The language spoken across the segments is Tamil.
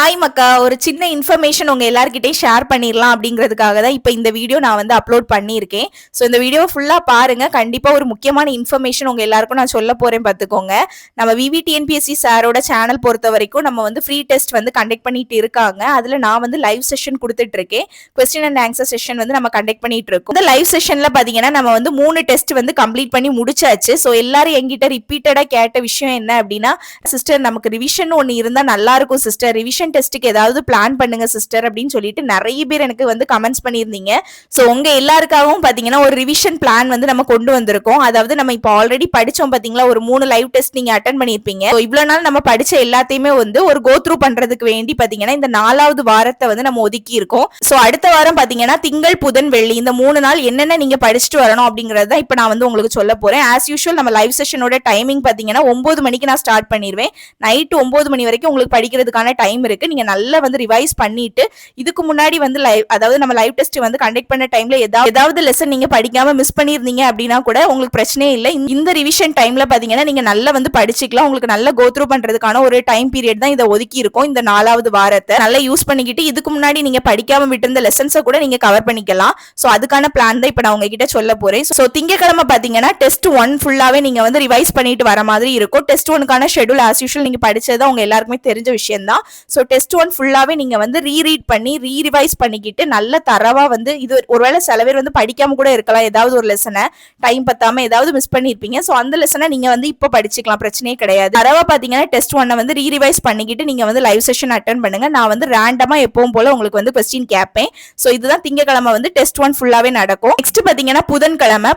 ஹாய் மக்கா, ஒரு சின்ன இன்ஃபர்மேஷன் உங்க எல்லார்கிட்டயும் ஷேர் பண்ணிடலாம் அப்படிங்கிறதுக்காக தான் இப்போ இந்த வீடியோ நான் வந்து அப்லோட் பண்ணியிருக்கேன். ஸோ இந்த வீடியோ ஃபுல்லாக பாருங்க. கண்டிப்பா ஒரு முக்கியமான இன்ஃபர்மேஷன் உங்க எல்லாருக்கும் நான் சொல்ல போறேன் பார்த்துக்கோங்க. நம்ம விவிடிஎன்பிஎஸ்சி சாரோட சேனல் பொறுத்த வரைக்கும் நம்ம வந்து ஃப்ரீ டெஸ்ட் வந்து கண்டக்ட் பண்ணிட்டு இருக்காங்க. அதுல நான் வந்து லைவ் செஷன் கொடுத்துட்டு இருக்கேன். கொஸ்டின் அண்ட் ஆன்சர் செஷன் வந்து நம்ம கண்டக்ட் பண்ணிட்டு இருக்கோம். இந்த லைவ் செஷன்ல பாத்தீங்கன்னா நம்ம வந்து 3 டெஸ்ட் வந்து கம்ப்ளீட் பண்ணி முடிச்சாச்சு. ஸோ எல்லாரும் எங்கிட்ட ரிப்பீட்டடா கேட்ட விஷயம் என்ன அப்படின்னா, சிஸ்டர் நமக்கு ரிவிஷன் ஒன்று இருந்தா நல்லா இருக்கும் சிஸ்டர், ரிவிஷன் டெஸ்ட்டுக்கு ஏதாவது பிளான் பண்ணுங்க சிஸ்டர் அப்படின்னு சொல்லிட்டு நிறைய பேர் எனக்கு வந்து கமெண்ட்ஸ் பண்ணியிருந்தீங்க. ஸோ உங்க எல்லாருக்காகவும் பாத்தீங்கன்னா ஒரு ரிவிஷன் பிளான் வந்து நம்ம கொண்டு வந்திருக்கோம். அதாவது நம்ம இப்போ ஆல்ரெடி படிச்சோம் பாத்தீங்களா, ஒரு 3 லைவ் டெஸ்ட் நீங்க அட்டன் பண்ணிருப்பீங்க. இவ்வளவு நாள் நம்ம படிச்ச எல்லாத்தையுமே வந்து ஒரு கோ த்ரூ பண்றதுக்கு வேண்டி பாத்தீங்கன்னா இந்த 4வது வாரத்தை வந்து நம்ம ஒதுக்கி இருக்கோம். ஸோ அடுத்த வாரம் பாத்தீங்கன்னா திங்கள் புதன் வெள்ளி இந்த 3 நாள் என்னென்ன நீங்க படிச்சுட்டு வரணும் அப்படிங்கறத இப்ப நான் வந்து உங்களுக்கு சொல்ல போறேன். ஆஸ் யூஷுவல் நம்ம லைவ் செஷனோட டைமிங் பாத்தீங்கன்னா 9 மணிக்கு நான் ஸ்டார்ட் பண்ணிடுவேன். நைட் 9 மணி வரைக்கும் உங்களுக்கு படிக்கிறதுக்கான டைம் இருக்கு. நீங்க நல்லா வந்து ரிவைஸ் பண்ணிட்டு இதுக்கு முன்னாடி வந்து அதாவது நம்ம லைவ் டெஸ்ட் வந்து கண்டக்ட் பண்ண டைம்ல ஏதாவது லெசன் நீங்க படிக்காம மிஸ் பண்ணிருந்தீங்க அப்படின்னா கூட உங்களுக்கு பிரச்சனையே இல்லை. இந்த ரிவிஷன் டைம்ல பாத்தீங்கன்னா நீங்க நல்லா வந்து படிச்சுக்கலாம். உங்களுக்கு நல்ல கோ த்ரூ பண்றதுக்கான ஒரு டைம் பீரியட் தான் இதை ஒதுக்கி இருக்கும். இந்த 4வது வாரத்தை நல்லா யூஸ் பண்ணிக்கிட்டு இதுக்கு முன்னாடி நீங்க படிக்காம விட்டிருந்த லெசன்ஸை கூட நீங்க கவர் பண்ணிக்கலாம். சோ அதுக்கான பிளான் தான் இப்ப நான் உங்ககிட்ட சொல்ல போறேன். சோ திங்கக்கிழமை பாத்தீங்கன்னா டெஸ்ட் 1 ஃபுல்லாவே நீங்க வந்து ரிவைஸ் பண்ணிட்டு வர மாதிரி இருக்கும். டெஸ்ட் 1க்கான ஷெட்யூல் ஆஸ் யூஷுவல் நீங்க படிச்சதா உங்க எல்லாருக்குமே தெரிஞ்ச விஷயம் தான். சோ டெஸ்ட் 1 ஃபுல்லாவே நீங்க வந்து ரீரீட் பண்ணி ரீரிவைஸ் பண்ணிக்கிட்டு நல்ல தரவா வந்து இது ஒருவேளை சில பேர் வந்து படிக்காம கூட இருக்கலாம். ஏதாவது ஒரு லெசனை டைம் பத்தாம ஏதாவது மிஸ் பண்ணிருப்பீங்க. சோ அந்த லெசனை நீங்க வந்து இப்ப படிச்சுக்கலாம், பிரச்சனையே கிடையாது. தரவா பாத்தீங்கன்னா டெஸ்ட் 1 வந்து ரீரிவைஸ் பண்ணிக்கிட்டு நீங்க வந்து லைவ் செஷன் அட்டன் பண்ணுங்க. நான் வந்து ரேண்டமா எப்பவும் போல உங்களுக்கு வந்து கொஸ்டின் கேட்பேன். சோ இதுதான் திங்கக்கிழமை வந்து டெஸ்ட் 1 ஃபுல்லாவே நடக்கும். நெக்ஸ்ட் பாத்தீங்கன்னா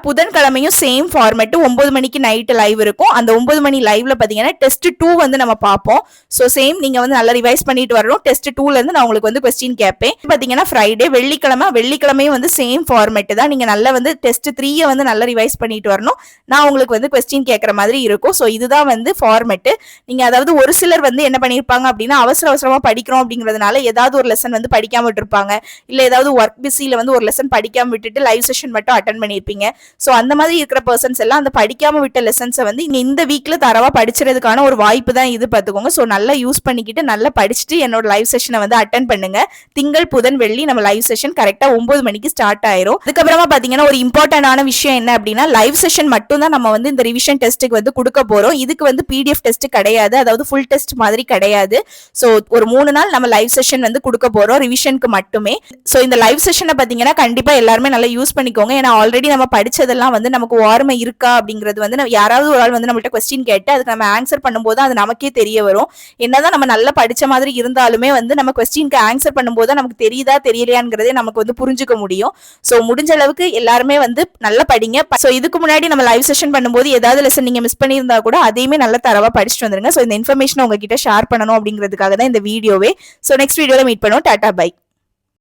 புதன்கிழமையும் சேம் ஃபார்மேட் 9 மணிக்கு நைட் லைவ் இருக்கும். அந்த 9 மணி லைவ்ல பாத்தீங்கன்னா டெஸ்ட் 2 வந்து நம்ம பார்ப்போம். சோ சேம் நீங்க வந்து நல்லா ரிவைஸ் பண்ணிட்டு வரணும். டெஸ்ட் 2ல இருந்து நான் உங்களுக்கு வந்து கொஸ்டின் கேட்பேன். பாத்தீங்கன்னா ஃப்ரைடே வெள்ளிக்கிழமையும் வந்து சேம் ஃபார்மேட் தான். நீங்க நல்லா வந்து டெஸ்ட் 3 வந்து நல்லா ரிவைஸ் பண்ணிட்டு வரணும். நான் உங்களுக்கு வந்து கொஸ்டின் கேட்கற மாதிரி இருக்கும். சோ இதுதான் வந்து ஃபார்மேட். நீங்க அதாவது ஒரு சிலர் வந்து என்ன பண்ணிருப்பாங்க அப்படின்னா அவசரமா படிக்கிறோம் அப்படிங்கிறதுனால ஏதாவது ஒரு லெசன் வந்து படிக்காம விட்டுருப்பாங்க. இல்ல ஏதாவது ஒர்க் பிஸில வந்து ஒரு லெசன் படிக்காம விட்டுட்டு லைவ் செஷன் மட்டும் அட்டன் பண்ணிருப்பீங்க. சோ அந்த மாதிரி இருக்கிற பர்சன்ஸ் எல்லாம் அந்த படிக்காம விட்ட லெசன்ஸை வந்து இந்த வீக்ல தரவா படிச்சதுக்கான ஒரு வாய்ப்பு தான் இது பாத்துக்கோங்க. சோ நல்லா யூஸ் பண்ணிக்கிட்டு நல்லா படிச்சுட்டு என்னோட லைவ் செஷனை வந்து அட்டன் பண்ணுங்க. திங்கள் புதன் வெள்ளி நம்ம லைவ் செஷன் கரெக்டா 9 மணிக்கு ஸ்டார்ட் ஆயிரும். அதுக்கப்புறமா பாத்தீங்கன்னா ஒரு இம்பார்ட்டன்டான விஷயம் என்ன அப்படின்னா, லைவ் செஷன் மட்டும் தான் நம்ம வந்து இந்த ரிவிஷன் டெஸ்ட்டுக்கு வந்து கொடுக்க போறோம். இதுக்கு வந்து பிடிஎஃப் டெஸ்ட் கிடையாது, அதாவது ஃபுல் டெஸ்ட் மாதிரி கிடையாது. சோ ஒரு 3 நாள் நம்ம லைவ் செஷன் வந்து கொடுக்க போறோம் ரிவிஷனுக்கு மட்டுமே. சோ இந்த லைவ் செஷனை பாத்தீங்கன்னா கண்டிப்பா எல்லாருமே நல்லா யூஸ் பண்ணிக்கோங்க. ஏன்னா ஆல்ரெடி நம்ம படிச்சதெல்லாம் வந்து நமக்கு ஓர்மை இருக்கா அப்படிங்கிறது வந்து யாராவது ஒரு ஆள் வந்து நம்மள்ட்ட கொஸ்டின் கேட்டு அதுக்கு நம்ம ஆன்சர் பண்ணும்போது அது நமக்கே தெரிய வரும். என்னதான் நம்ம நல்லா படிச்ச மாதிரி இருந்தாலுமே வந்து நம்ம கொஸ்டினுக்கு ஆன்சர் பண்ணும்போது நமக்கு தெரியுதா தெரியலையாங்கிறதே நமக்கு வந்து புரிஞ்சுக்க முடியும். சோ முடிஞ்ச அளவுக்கு எல்லாருமே வந்து நல்லா படிங்க. சோ இதுக்கு முன்னாடி நம்ம லைவ் செஷன் பண்ணும்போது ஏதாவது லெசன் நீங்க மிஸ் பண்ணியிருந்தா கூட அதையுமே நல்ல தரவா படிச்சுட்டு வந்துருங்க. சோ இந்த இன்ஃபர்மேஷன் உங்ககிட்ட ஷேர் பண்ணணும் அப்படிங்கிறதுக்காக தான் இந்த வீடியோவே. சோ நெக்ஸ்ட் வீடியோல மீட் பண்ணுவோம். Tata bye.